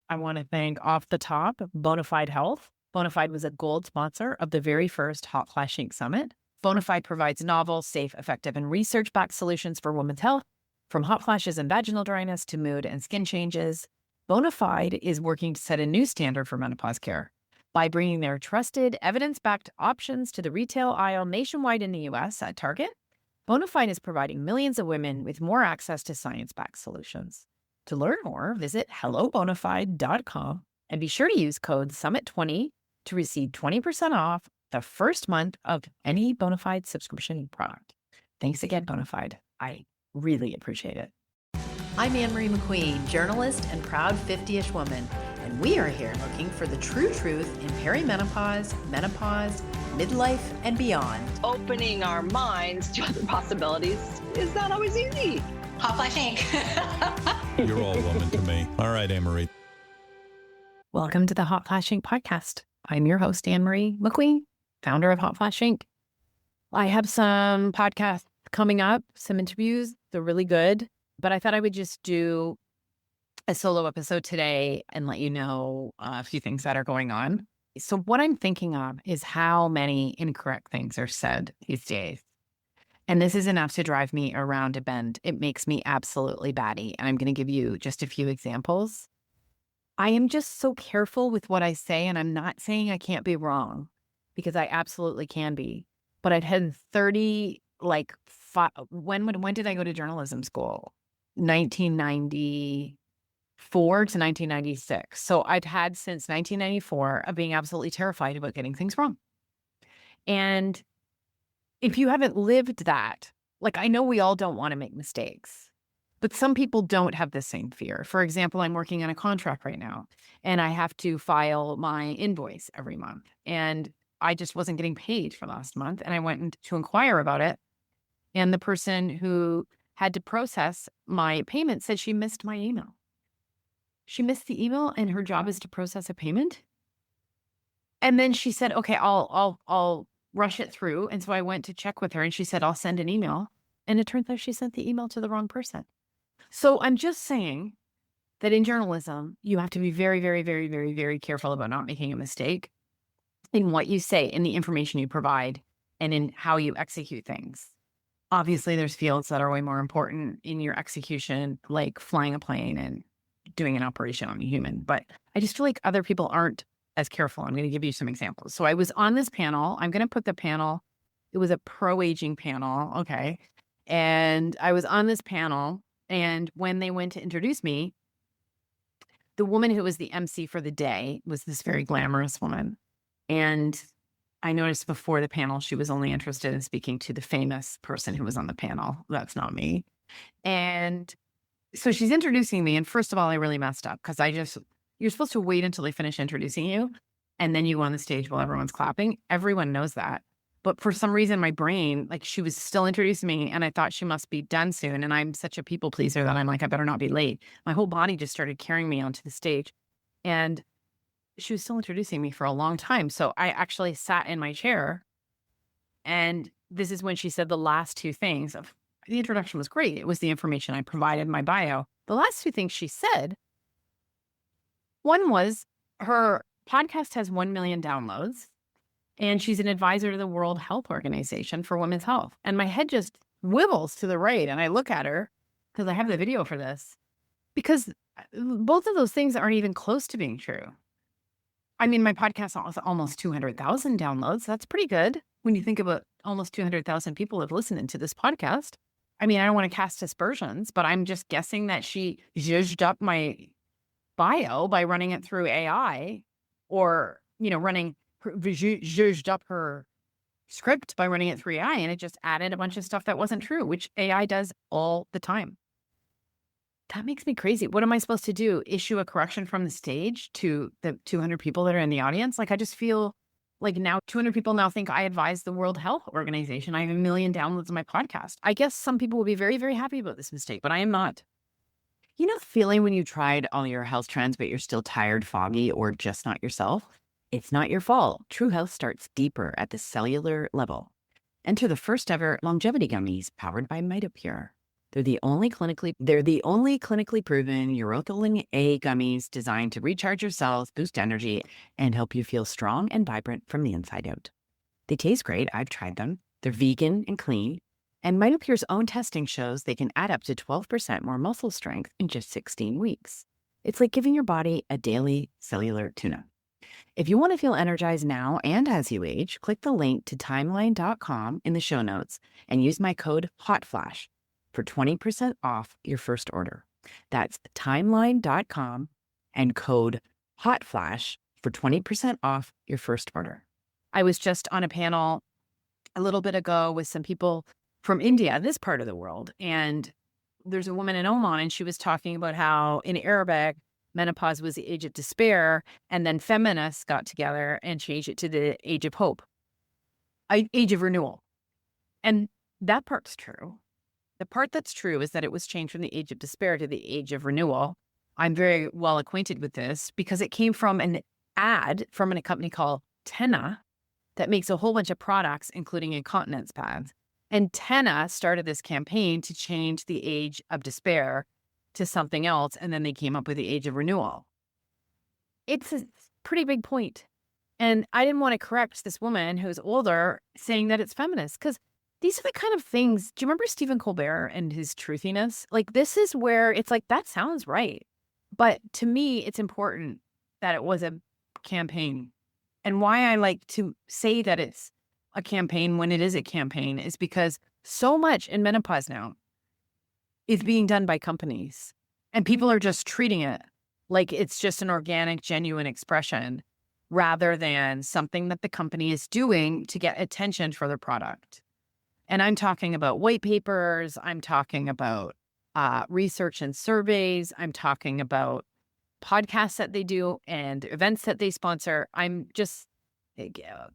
I want to thank off the top Bonafide Health. Bonafide was a gold sponsor of the very first Hotflash Inc. Summit. Bonafide provides novel, safe, effective, and research-backed solutions for women's health, from hot flashes and vaginal dryness to mood and skin changes. Bonafide is working to set a new standard for menopause care by bringing their trusted, evidence-backed options to the retail aisle nationwide in the U.S. at Target. Bonafide is providing millions of women with more access to science-backed solutions. To learn more, visit hellobonafide.com and be sure to use code SUMMIT20 to receive 20% off the first month of any Bonafide subscription product. Thanks again, Bonafide. I really appreciate it. I'm Ann Marie McQueen, journalist and proud 50-ish woman, and we are here looking for the true truth in perimenopause, menopause, midlife, and beyond. Opening our minds to other possibilities is not always easy. Hotflash Inc. You're all woman to me. All right, Ann Marie. Welcome to the Hotflash Inc. podcast. I'm your host, Ann Marie McQueen, founder of Hotflash Inc. I have some podcasts coming up, some interviews. They're really good, but I thought I would just do a solo episode today and let you know a few things that are going on. So what I'm thinking of is how many incorrect things are said these days. And this is enough to drive me around a bend. It makes me absolutely batty. And I'm going to give you just a few examples. I am just so careful with what I say, and I'm not saying I can't be wrong, because I absolutely can be. But I've had 30, when did I go to journalism school? 1994 to 1996. So I've had since 1994 of being absolutely terrified about getting things wrong. And if you haven't lived that, I know we all don't want to make mistakes, but some people don't have the same fear. For example, I'm working on a contract right now, and I have to file my invoice every month. And I just wasn't getting paid for last month. And I went to inquire about it. And the person who had to process my payment said she missed my email. She missed the email, and her job is to process a payment. And then she said, okay, I'll rush it through. And so I went to check with her, and she said, I'll send an email. And it turns out she sent the email to the wrong person. So I'm just saying that in journalism, you have to be very, very, very, very, very careful about not making a mistake in what you say, in the information you provide, and in how you execute things. Obviously, there's fields that are way more important in your execution, like flying a plane and doing an operation on a human. But I just feel like other people aren't as careful. I'm going to give you some examples. So I was on this panel. I'm going to put the panel. It was a pro-aging panel. Okay. And I was on this panel. And when they went to introduce me, the woman who was the MC for the day was this very glamorous woman. And I noticed before the panel, she was only interested in speaking to the famous person who was on the panel. That's not me. And so she's introducing me. And first of all, I really messed up because you're supposed to wait until they finish introducing you, and then you go on the stage while everyone's clapping. Everyone knows that. But for some reason, my brain, she was still introducing me, and I thought she must be done soon. And I'm such a people pleaser that I'm like, I better not be late. My whole body just started carrying me onto the stage. And she was still introducing me for a long time. So I actually sat in my chair. And this is when she said the last two things. The introduction was great. It was the information I provided, my bio. The last two things she said, one was her podcast has 1 million downloads, and she's an advisor to the World Health Organization for women's health. And my head just wibbles to the right, and I look at her because I have the video for this, because both of those things aren't even close to being true. I mean, my podcast has almost 200,000 downloads. That's pretty good when you think about almost 200,000 people have listened to this podcast. I mean, I don't want to cast aspersions, but I'm just guessing that she zhuzhed up my bio by running it through AI, or, zhuzhed up her script by running it through AI, and it just added a bunch of stuff that wasn't true, which AI does all the time. That makes me crazy. What am I supposed to do? Issue a correction from the stage to the 200 people that are in the audience? I just feel like now 200 people now think I advise the World Health Organization. I have 1 million downloads on my podcast. I guess some people will be very, very happy about this mistake, but I am not. You know the feeling when you tried all your health trends, but you're still tired, foggy, or just not yourself? It's not your fault. True health starts deeper at the cellular level. Enter the first ever longevity gummies powered by MitoPure. They're the only clinically proven urocylin A gummies designed to recharge your cells, boost energy, and help you feel strong and vibrant from the inside out. They taste great. I've tried them. They're vegan and clean. And MitoPure's own testing shows they can add up to 12% more muscle strength in just 16 weeks. It's like giving your body a daily cellular tune-up. If you want to feel energized now and as you age, click the link to timeline.com in the show notes and use my code HOTFLASH for 20% off your first order. That's timeline.com and code HOTFLASH for 20% off your first order. I was just on a panel a little bit ago with some people from India, this part of the world, and there's a woman in Oman, and she was talking about how in Arabic, menopause was the age of despair, and then feminists got together and changed it to the age of hope, age of renewal. And that part's true. The part that's true is that it was changed from the age of despair to the age of renewal. I'm very well acquainted with this because it came from an ad from a company called Tenna that makes a whole bunch of products, including incontinence pads. And Tenna started this campaign to change the age of despair to something else, and then they came up with the age of renewal. It's a pretty big point. And I didn't want to correct this woman who's older saying that it's feminist, because these are the kind of things. Do you remember Stephen Colbert and his truthiness? Like, this is where it's like, that sounds right. But to me, it's important that it was a campaign. And why I like to say that it's a campaign when it is a campaign is because so much in menopause now is being done by companies, and people are just treating it like it's just an organic, genuine expression rather than something that the company is doing to get attention for their product. And I'm talking about white papers. I'm talking about research and surveys. I'm talking about podcasts that they do and events that they sponsor. I'm just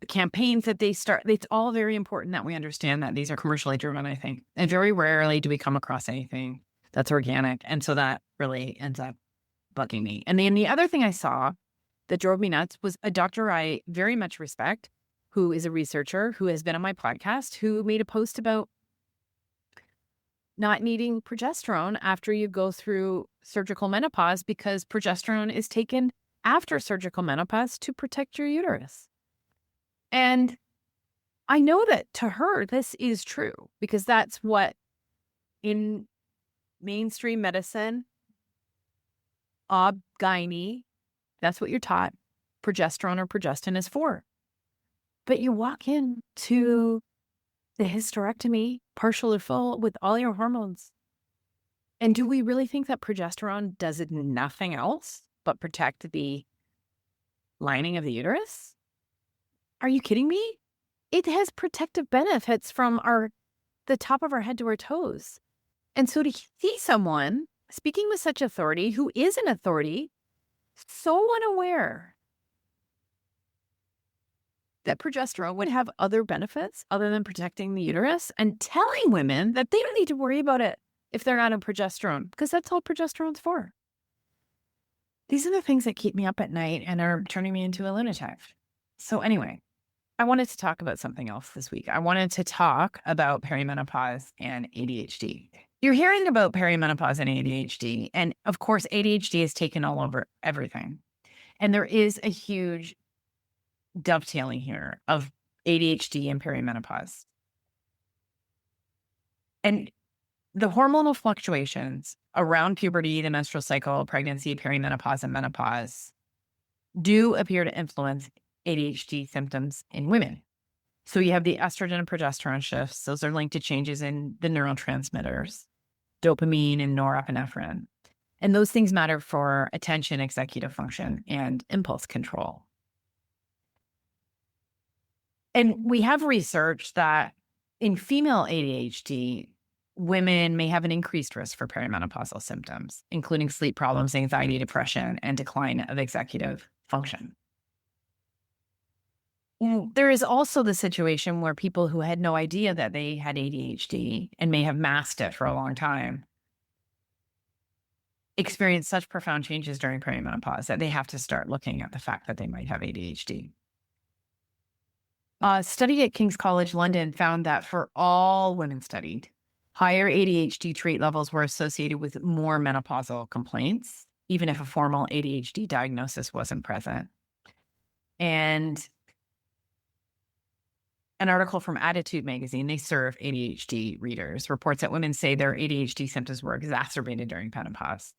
campaigns that they start. It's all very important that we understand that these are commercially driven, I think. And very rarely do we come across anything that's organic. And so that really ends up bugging me. And then the other thing I saw that drove me nuts was a doctor I very much respect, who is a researcher, who has been on my podcast, who made a post about not needing progesterone after you go through surgical menopause because progesterone is taken after surgical menopause to protect your uterus. And I know that to her, this is true because that's what in mainstream medicine, ob-gyne, that's what you're taught progesterone or progestin is for. But you walk into the hysterectomy, partial or full, with all your hormones. And do we really think that progesterone does nothing else but protect the lining of the uterus? Are you kidding me? It has protective benefits from the top of our head to our toes. And so to see someone speaking with such authority, who is an authority, so unaware that progesterone would have other benefits other than protecting the uterus, and telling women that they don't need to worry about it if they're not on progesterone, because that's all progesterone's for. These are the things that keep me up at night and are turning me into a lunatic. So anyway, I wanted to talk about something else this week. I wanted to talk about perimenopause and ADHD. You're hearing about perimenopause and ADHD, and of course, ADHD is taken all over everything. And there is a huge dovetailing here of ADHD and perimenopause. And the hormonal fluctuations around puberty, the menstrual cycle, pregnancy, perimenopause, and menopause do appear to influence ADHD symptoms in women. So you have the estrogen and progesterone shifts. Those are linked to changes in the neurotransmitters, dopamine and norepinephrine. And those things matter for attention, executive function, and impulse control. And we have research that in female ADHD, women may have an increased risk for perimenopausal symptoms, including sleep problems, anxiety, depression, and decline of executive function. There is also the situation where people who had no idea that they had ADHD and may have masked it for a long time experience such profound changes during perimenopause that they have to start looking at the fact that they might have ADHD. A study at King's College London found that for all women studied, Higher ADHD trait levels were associated with more menopausal complaints, even if a formal ADHD diagnosis wasn't present. And an article from Attitude magazine, they serve ADHD readers, reports that women say their ADHD symptoms were exacerbated during menopause.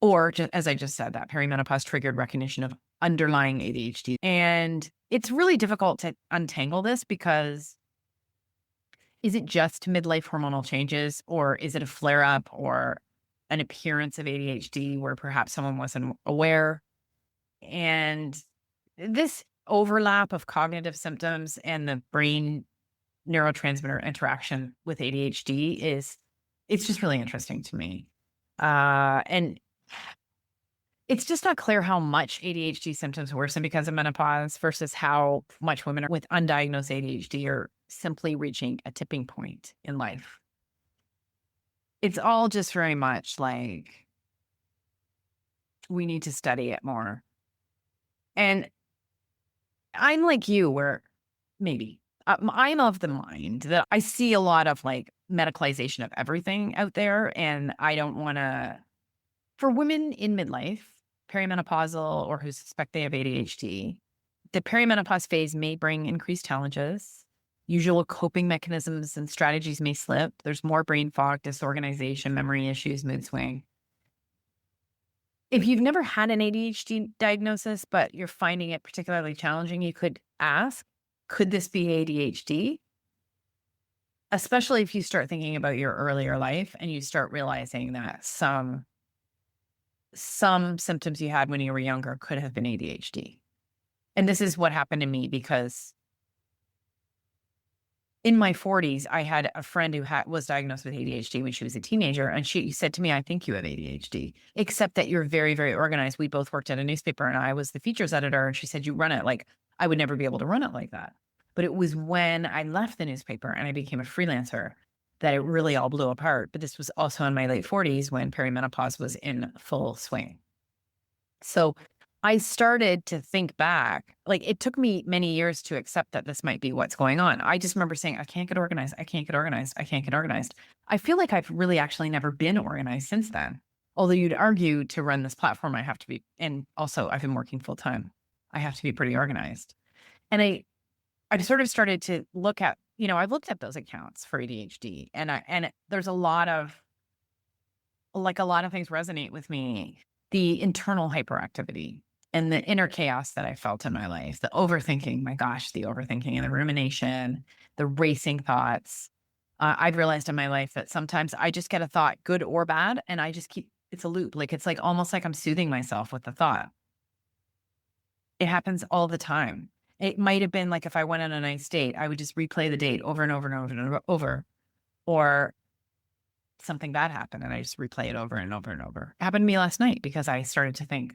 Or, as I just said, that perimenopause triggered recognition of underlying ADHD. And it's really difficult to untangle this because is it just midlife hormonal changes, or is it a flare up or an appearance of ADHD where perhaps someone wasn't aware? And this overlap of cognitive symptoms and the brain neurotransmitter interaction with ADHD it's just really interesting to me. And it's just not clear how much ADHD symptoms worsen because of menopause versus how much women with undiagnosed ADHD are simply reaching a tipping point in life. It's all just very much like we need to study it more. And I'm like you, where maybe I'm of the mind that I see a lot of like medicalization of everything out there. And I don't want to, for women in midlife, perimenopausal, or who suspect they have ADHD, the perimenopause phase may bring increased challenges. Usual coping mechanisms and strategies may slip. There's more brain fog, disorganization, memory issues, mood swing. If you've never had an ADHD diagnosis, but you're finding it particularly challenging, you could ask, could this be ADHD? Especially if you start thinking about your earlier life and you start realizing that some symptoms you had when you were younger could have been ADHD. And this is what happened to me because in my 40s, I had a friend who was diagnosed with ADHD when she was a teenager. And she said to me, I think you have ADHD, except that you're very, very organized. We both worked at a newspaper and I was the features editor. And she said, you run it like I would never be able to run it like that. But it was when I left the newspaper and I became a freelancer that it really all blew apart. But this was also in my late 40s when perimenopause was in full swing. So I started to think back, like it took me many years to accept that this might be what's going on. I just remember saying, I can't get organized. I can't get organized. I can't get organized. I feel like I've really actually never been organized since then. Although you'd argue to run this platform, I have to be, and also I've been working full time. I have to be pretty organized. And I sort of started to look at, I've looked at those accounts for ADHD and there's a lot of things resonate with me. The internal hyperactivity and the inner chaos that I felt in my life, the overthinking, my gosh, the overthinking and the rumination, the racing thoughts. I've realized in my life that sometimes I just get a thought, good or bad, and I just it's a loop. Like, it's like almost like I'm soothing myself with the thought. It happens all the time. It might have been like if I went on a nice date, I would just replay the date over and over and over and over. Or something bad happened and I just replay it over and over and over. It happened to me last night because I started to think,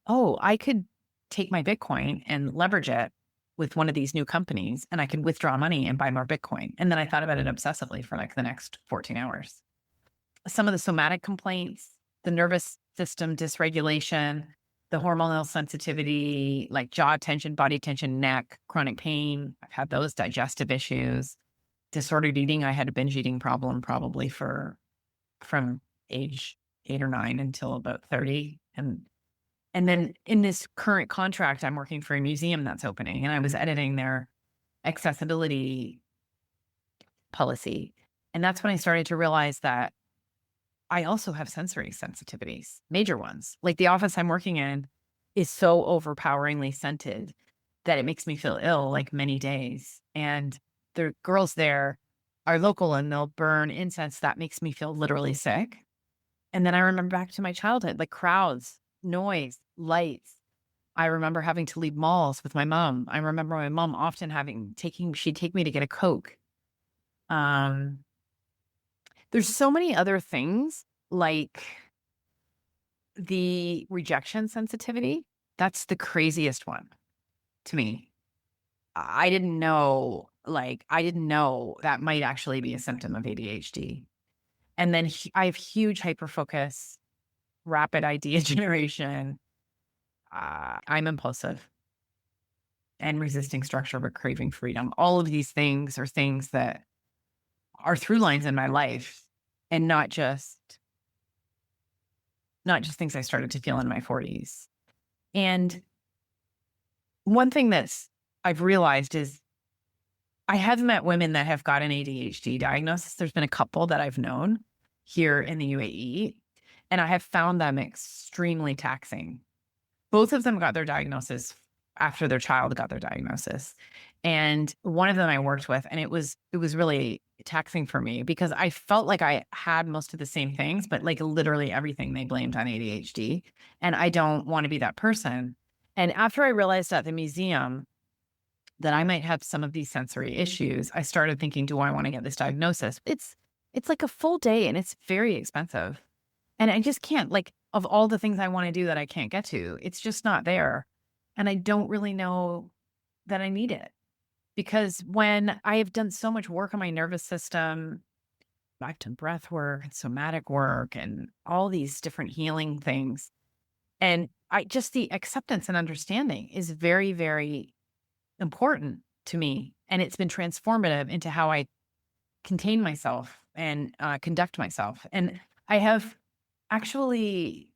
oh, I could take my Bitcoin and leverage it with one of these new companies and I can withdraw money and buy more Bitcoin. And then I thought about it obsessively for like the next 14 hours. Some of the somatic complaints, the nervous system dysregulation, the hormonal sensitivity, like jaw tension, body tension, neck, chronic pain. I've had those digestive issues, disordered eating. I had a binge eating problem probably from age 8 or 9 until about 30. And then in this current contract, I'm working for a museum that's opening and I was editing their accessibility policy. And that's when I started to realize that I also have sensory sensitivities, major ones. Like the office I'm working in is so overpoweringly scented that it makes me feel ill like many days. And the girls there are local and they'll burn incense that makes me feel literally sick. And then I remember back to my childhood, like crowds, noise, lights. I remember having to leave malls with my mom. I remember my mom often she'd take me to get a Coke. There's so many other things like the rejection sensitivity. That's the craziest one to me. I didn't know that might actually be a symptom of ADHD. And then I have huge hyperfocus, rapid idea generation. I'm impulsive and resisting structure, but craving freedom. All of these things are things that are through lines in my life, and not just things I started to feel in my 40s. And one thing I've realized is I have met women that have got an ADHD diagnosis. There's been a couple that I've known here in the UAE, and I have found them extremely taxing. Both of them got their diagnosis after their child got their diagnosis. And one of them I worked with, and it was really taxing for me because I felt like I had most of the same things, but like literally everything they blamed on ADHD. And I don't want to be that person. And after I realized at the museum that I might have some of these sensory issues, I started thinking, do I want to get this diagnosis? It's like a full day and it's very expensive. And I just can't, like, of all the things I want to do that I can't get to, it's just not there. And I don't really know that I need it, because when I have done so much work on my nervous system, I've done breath work and somatic work and all these different healing things. And the acceptance and understanding is very, very important to me. And it's been transformative into how I contain myself and conduct myself. And I have actually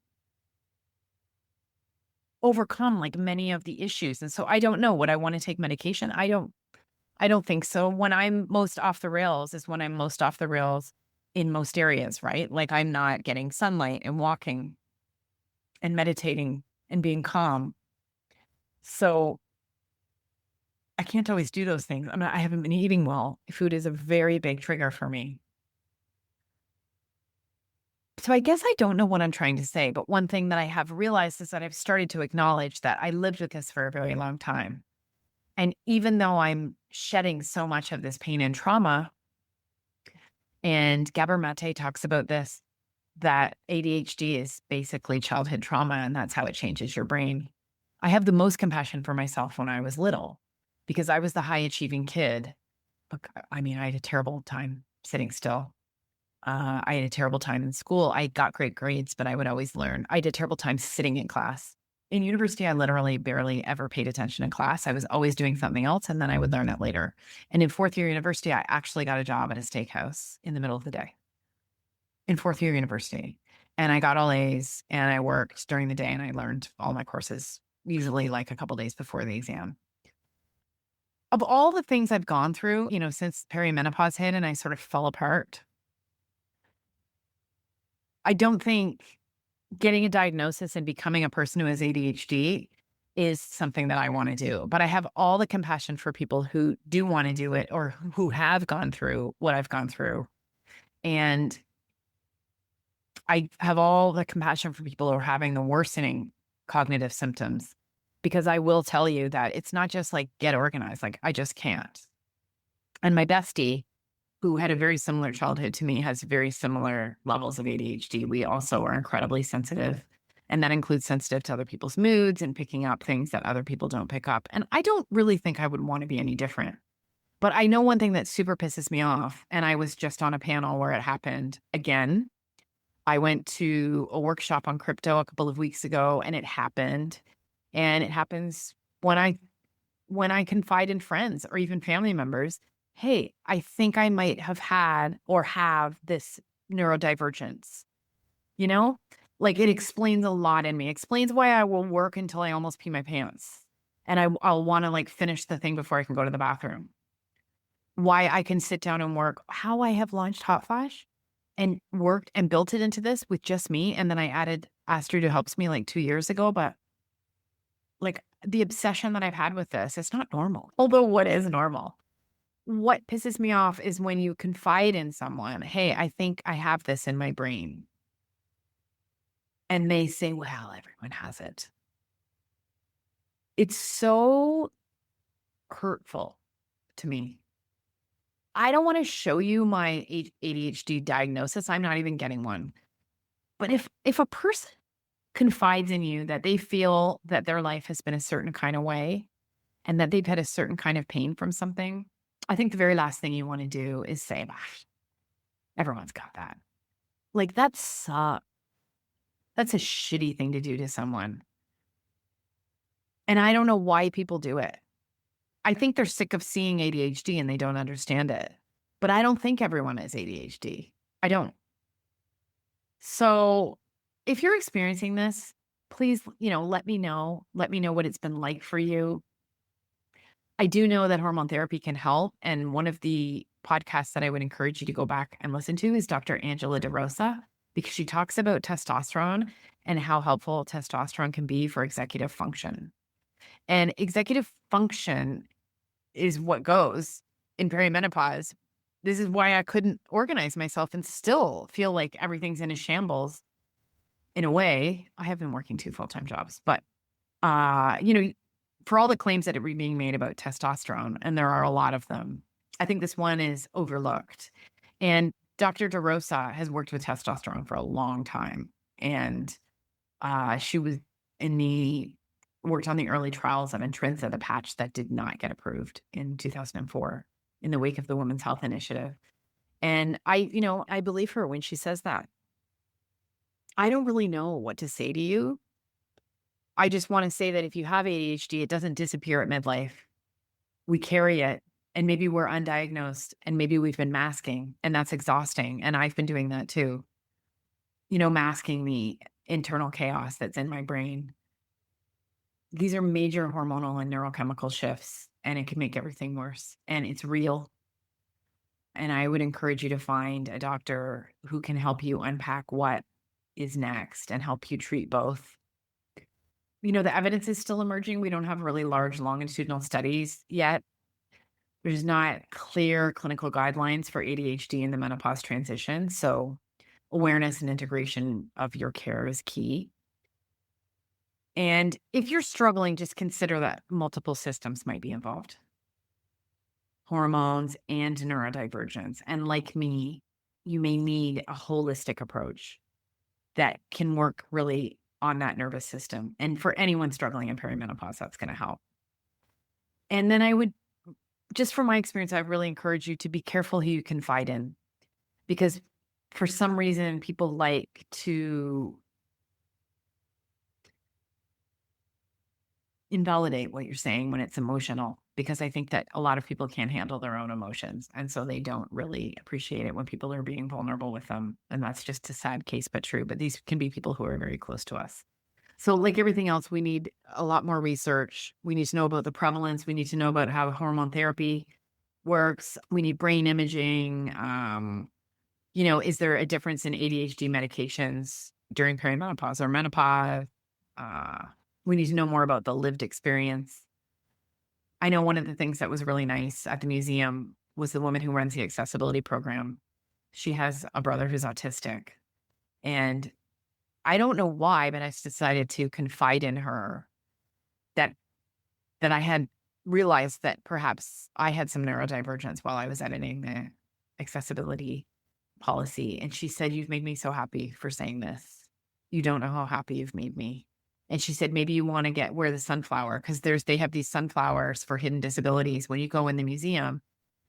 overcome like many of the issues. And so I don't know, would I want to take medication? I don't think so. When I'm most off the rails is when I'm most off the rails in most areas, right? Like I'm not getting sunlight and walking and meditating and being calm. So I can't always do those things. I haven't been eating well. Food is a very big trigger for me. So I guess I don't know what I'm trying to say, but one thing that I have realized is that I've started to acknowledge that I lived with this for a very long time. And even though I'm shedding so much of this pain and trauma, and Gabor Mate talks about this, that ADHD is basically childhood trauma, and that's how it changes your brain. I have the most compassion for myself when I was little because I was the high achieving kid. Look, I had a terrible time sitting still. I had a terrible time in school. I got great grades, but I would always learn. I had a terrible time sitting in class. In university, I literally barely ever paid attention in class. I was always doing something else, and then I would learn it later. And in fourth year university, I actually got a job at a steakhouse in the middle of the day. In fourth year university. And I got all A's, and I worked during the day, and I learned all my courses, usually like a couple days before the exam. Of all the things I've gone through, since perimenopause hit and I sort of fell apart, I don't think getting a diagnosis and becoming a person who has ADHD is something that I want to do. But I have all the compassion for people who do want to do it or who have gone through what I've gone through. And I have all the compassion for people who are having the worsening cognitive symptoms, because I will tell you that it's not just like get organized, like I just can't. And my bestie, who had a very similar childhood to me, has very similar levels of ADHD. We also are incredibly sensitive, and that includes sensitive to other people's moods and picking up things that other people don't pick up. And I don't really think I would want to be any different. But I know one thing that super pisses me off, and I was just on a panel where it happened again. I went to a workshop on crypto a couple of weeks ago, and it happened. And it happens when I confide in friends or even family members, hey, I think I might have had or have this neurodivergence. Like it explains a lot in me. It explains why I will work until I almost pee my pants. And I'll want to like finish the thing before I can go to the bathroom. Why I can sit down and work. How I have launched Hotflash and worked and built it into this with just me. And then I added Astrid, who helps me like 2 years ago. But like the obsession that I've had with this, it's not normal. Although what is normal? What pisses me off is when you confide in someone, hey, I think I have this in my brain. And they say, well, everyone has it. It's so hurtful to me. I don't want to show you my ADHD diagnosis. I'm not even getting one. But if a person confides in you that they feel that their life has been a certain kind of way and that they've had a certain kind of pain from something, I think the very last thing you want to do is say, everyone's got that. Like that sucks. That's a shitty thing to do to someone. And I don't know why people do it. I think they're sick of seeing ADHD and they don't understand it. but I don't think everyone has ADHD. I don't. So if you're experiencing this, please, let me know. Let me know what it's been like for you. I do know that hormone therapy can help. And one of the podcasts that I would encourage you to go back and listen to is Dr. Angela DeRosa, because she talks about testosterone and how helpful testosterone can be for executive function. And executive function is what goes in perimenopause. This is why I couldn't organize myself and still feel like everything's in a shambles. In a way, I have been working 2 full-time jobs, but, for all the claims that are being made about testosterone, and there are a lot of them, I think this one is overlooked. And Dr. DeRosa has worked with testosterone for a long time. And she was worked on the early trials of Intrinsa, the patch that did not get approved in 2004 in the wake of the Women's Health Initiative. And I believe her when she says that. I don't really know what to say to you. I just want to say that if you have ADHD, it doesn't disappear at midlife. We carry it, and maybe we're undiagnosed, and maybe we've been masking, and that's exhausting. And I've been doing that too. Masking the internal chaos that's in my brain. These are major hormonal and neurochemical shifts, and it can make everything worse. And it's real. And I would encourage you to find a doctor who can help you unpack what is next and help you treat both. The evidence is still emerging. We don't have really large longitudinal studies yet. There's not clear clinical guidelines for ADHD in the menopause transition. So awareness and integration of your care is key. And if you're struggling, just consider that multiple systems might be involved. Hormones and neurodivergence. And like me, you may need a holistic approach that can work really on that nervous system. And for anyone struggling in perimenopause, that's going to help. And then I would, just from my experience, I really encourage you to be careful who you confide in, because for some reason, people like to invalidate what you're saying when it's emotional, because I think that a lot of people can't handle their own emotions. And so they don't really appreciate it when people are being vulnerable with them. And that's just a sad case, but true. But these can be people who are very close to us. So like everything else, we need a lot more research. We need to know about the prevalence. We need to know about how hormone therapy works. We need brain imaging. Is there a difference in ADHD medications during perimenopause or menopause? We need to know more about the lived experience. I know one of the things that was really nice at the museum was the woman who runs the accessibility program. She has a brother who's autistic. And I don't know why, but I decided to confide in her that I had realized that perhaps I had some neurodivergence while I was editing the accessibility policy. And she said, "You've made me so happy for saying this. You don't know how happy you've made me." And she said, "Maybe you want to wear the sunflower," because they have these sunflowers for hidden disabilities. When you go in the museum,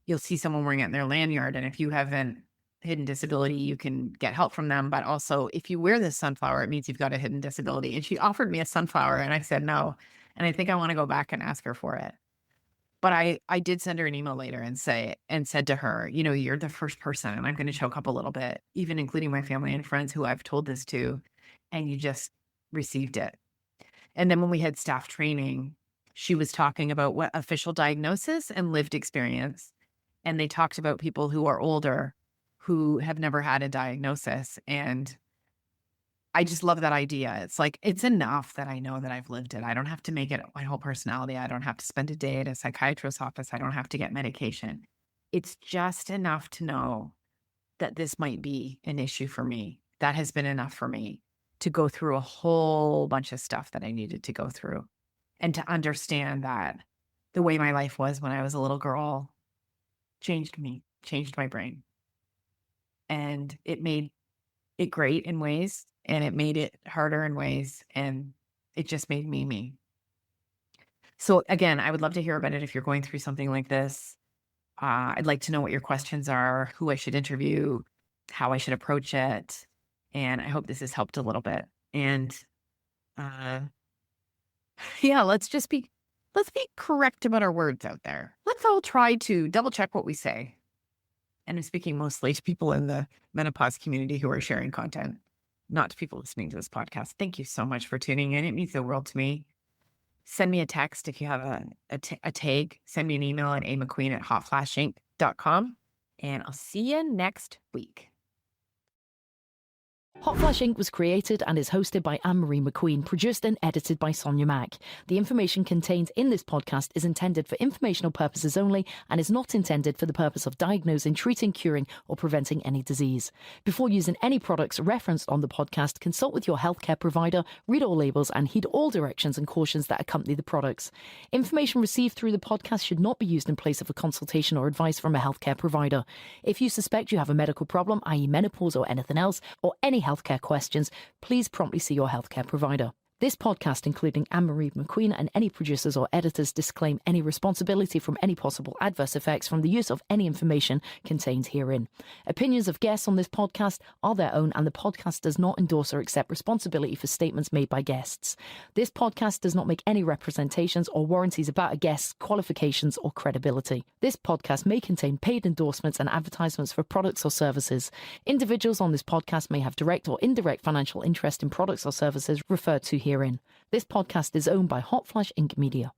you'll see someone wearing it in their lanyard. And if you have a hidden disability, you can get help from them. But also, if you wear this sunflower, it means you've got a hidden disability. And she offered me a sunflower, and I said no. And I think I want to go back and ask her for it. But I did send her an email later and said to her, "You're the first person," and I'm going to choke up a little bit, even including my family and friends who I've told this to, and you just received it. And then when we had staff training, she was talking about what official diagnosis and lived experience. And they talked about people who are older who have never had a diagnosis. And I just love that idea. It's like, it's enough that I know that I've lived it. I don't have to make it my whole personality. I don't have to spend a day at a psychiatrist's office. I don't have to get medication. It's just enough to know that this might be an issue for me. That has been enough for me to go through a whole bunch of stuff that I needed to go through, and to understand that the way my life was when I was a little girl changed me, changed my brain. And it made it great in ways, and it made it harder in ways, and it just made me me. So again, I would love to hear about it if you're going through something like this. I'd like to know what your questions are, who I should interview, how I should approach it. And I hope this has helped a little bit. And yeah, let's be correct about our words out there. Let's all try to double check what we say. And I'm speaking mostly to people in the menopause community who are sharing content, not to people listening to this podcast. Thank you so much for tuning in. It means the world to me. Send me a text if you have a tag. Send me an email at amcqueen@hotflashinc.com. And I'll see you next week. Hotflash Inc. was created and is hosted by Ann Marie McQueen, produced and edited by Sonia Mack. The information contained in this podcast is intended for informational purposes only and is not intended for the purpose of diagnosing, treating, curing, or preventing any disease. Before using any products referenced on the podcast, consult with your healthcare provider, read all labels, and heed all directions and cautions that accompany the products. Information received through the podcast should not be used in place of a consultation or advice from a healthcare provider. If you suspect you have a medical problem, i.e. menopause or anything else, or any healthcare questions, please promptly see your healthcare provider. This podcast, including Ann Marie McQueen and any producers or editors, disclaim any responsibility from any possible adverse effects from the use of any information contained herein. Opinions of guests on this podcast are their own, and the podcast does not endorse or accept responsibility for statements made by guests. This podcast does not make any representations or warranties about a guest's qualifications or credibility. This podcast may contain paid endorsements and advertisements for products or services. Individuals on this podcast may have direct or indirect financial interest in products or services referred to herein. This podcast is owned by Hotflash Inc. Media.